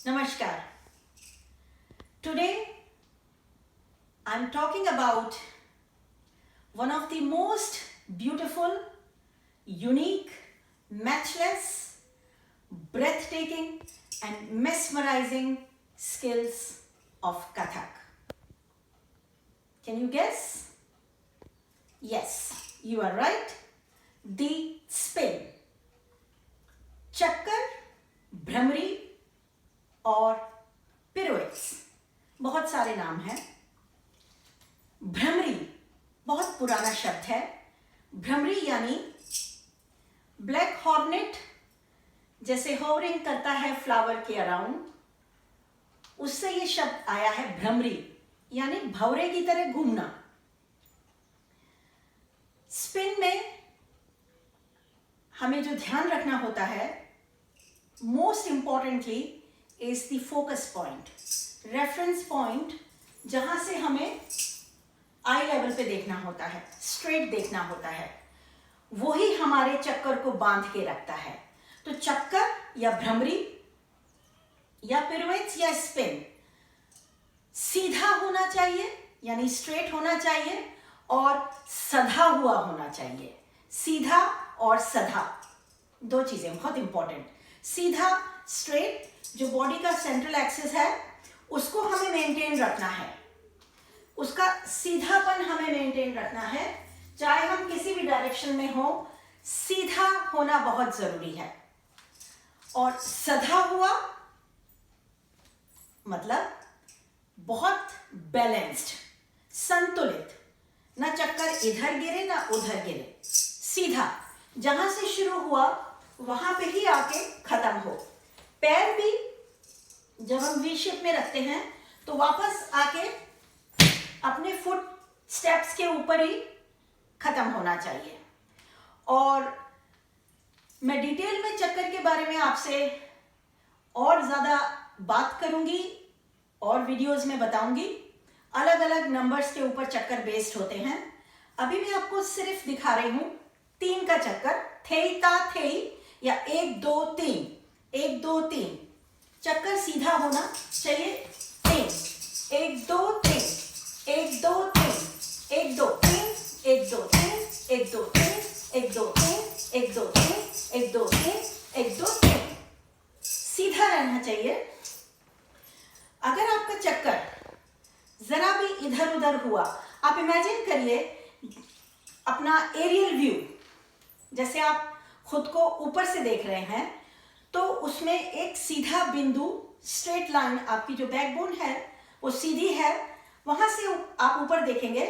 Namaskar. Today I'm talking about one of the most beautiful, unique, matchless, breathtaking and mesmerizing skills of Kathak. Can you guess? Yes, you are right. The spin. चक्कर, भ्रमरी और पिरुएट्स, बहुत सारे नाम हैं। भ्रमरी बहुत पुराना शब्द है। भ्रमरी यानी ब्लैक हॉर्नेट जैसे होवरिंग करता है फ्लावर के अराउंड, उससे ये शब्द आया है भ्रमरी, यानी भंवरे की तरह घूमना। स्पिन में हमें जो ध्यान रखना होता है, most importantly is the focus point, reference point, जहां से हमें आई लेवल पे देखना होता है, स्ट्रेट देखना होता है, वही हमारे चक्कर को बांध के रखता है। तो चक्कर या भ्रमरी या पिरुएट्स या स्पिन सीधा होना चाहिए, यानी स्ट्रेट होना चाहिए, और सधा हुआ होना चाहिए। सीधा और सधा दो चीजें बहुत इंपॉर्टेंट। सीधा स्ट्रेट, जो बॉडी का सेंट्रल एक्सिस है उसको हमें मेंटेन रखना है, उसका सीधापन हमें मेंटेन रखना है, चाहे हम किसी भी डायरेक्शन में हो, सीधा होना बहुत जरूरी है। और सधा हुआ मतलब बहुत बैलेंस्ड, संतुलित, ना चक्कर इधर गिरे ना उधर गिरे, सीधा जहां से शुरू हुआ वहां पे ही आके खत्म हो। पैर भी जब हम वी शेप में रखते हैं तो वापस आके अपने फुट स्टेप्स के ऊपर ही खत्म होना चाहिए। और मैं डिटेल में चक्कर के बारे में आपसे और ज्यादा बात करूंगी और वीडियोस में बताऊंगी। अलग अलग नंबर्स के ऊपर चक्कर बेस्ड होते हैं। अभी मैं आपको सिर्फ दिखा रही हूं 3 का चक्कर, थेई ता थेई या 1 2 3, 1 2 3। चक्कर सीधा होना चाहिए। 3 1 2 3, 1 2 3, 1 2 3, 1 2 3, 1 2 3, 1 2 3, 1 2 3, 1 2 3, 1 2 3। सीधा रहना चाहिए। अगर आपका चक्कर जरा भी इधर उधर हुआ, आप इमेजिन करिए अपना एरियल व्यू, जैसे आप खुद को ऊपर से देख रहे हैं, तो उसमें एक सीधा बिंदु, स्ट्रेट लाइन, आपकी जो बैकबोन है वो सीधी है, वहां से आप ऊपर देखेंगे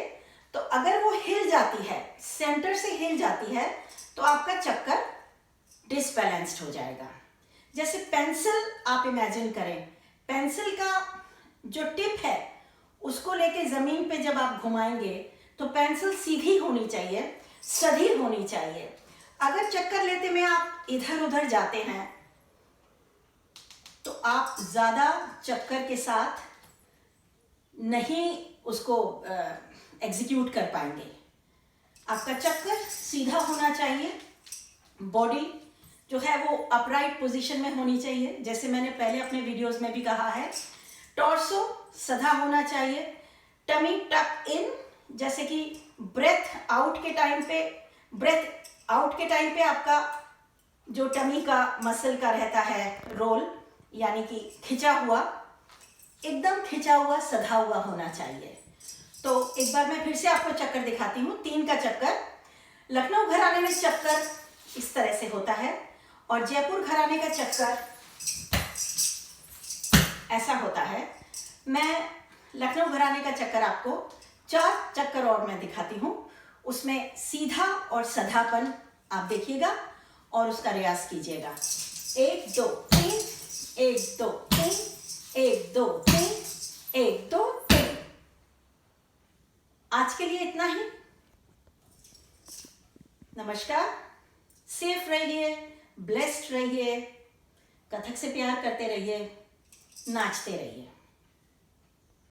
तो अगर वो हिल जाती है, सेंटर से हिल जाती है, तो आपका चक्कर डिसबैलेंस्ड हो जाएगा। जैसे पेंसिल आप इमेजिन करें, पेंसिल का जो टिप है उसको लेके जमीन पे जब आप घुमाएंगे तो पेंसिल सीधी होनी चाहिए, सधी होनी चाहिए। अगर चक्कर लेते में आप इधर उधर जाते हैं तो आप ज्यादा चक्कर के साथ नहीं उसको एग्जीक्यूट कर पाएंगे। आपका चक्कर सीधा होना चाहिए, बॉडी जो है वो अपराइट पोजीशन में होनी चाहिए, जैसे मैंने पहले अपने वीडियोस में भी कहा है। टॉर्सो सधा होना चाहिए, टमी टक इन, जैसे कि ब्रेथ आउट के टाइम पे आपका जो टमी का मसल का रहता है रोल, यानी कि खिंचा हुआ, एकदम खिंचा हुआ, सधा हुआ होना चाहिए। तो एक बार मैं फिर से आपको चक्कर दिखाती हूँ। 3 का चक्कर, लखनऊ घराने में चक्कर इस तरह से होता है और जयपुर घराने का चक्कर ऐसा होता है। मैं लखनऊ घराने का चक्कर आपको 4 चक्कर और मैं दिखाती हूँ, उसमें सीधा और सधापन आप देखिएगा और उसका रियाज कीजिएगा। 1 2 3, 1 2 3, 1 2 3, 1 2 3। आज के लिए इतना ही। नमस्कार, सेफ रहिए, ब्लेस्ड रहिए, कथक से प्यार करते रहिए, नाचते रहिए।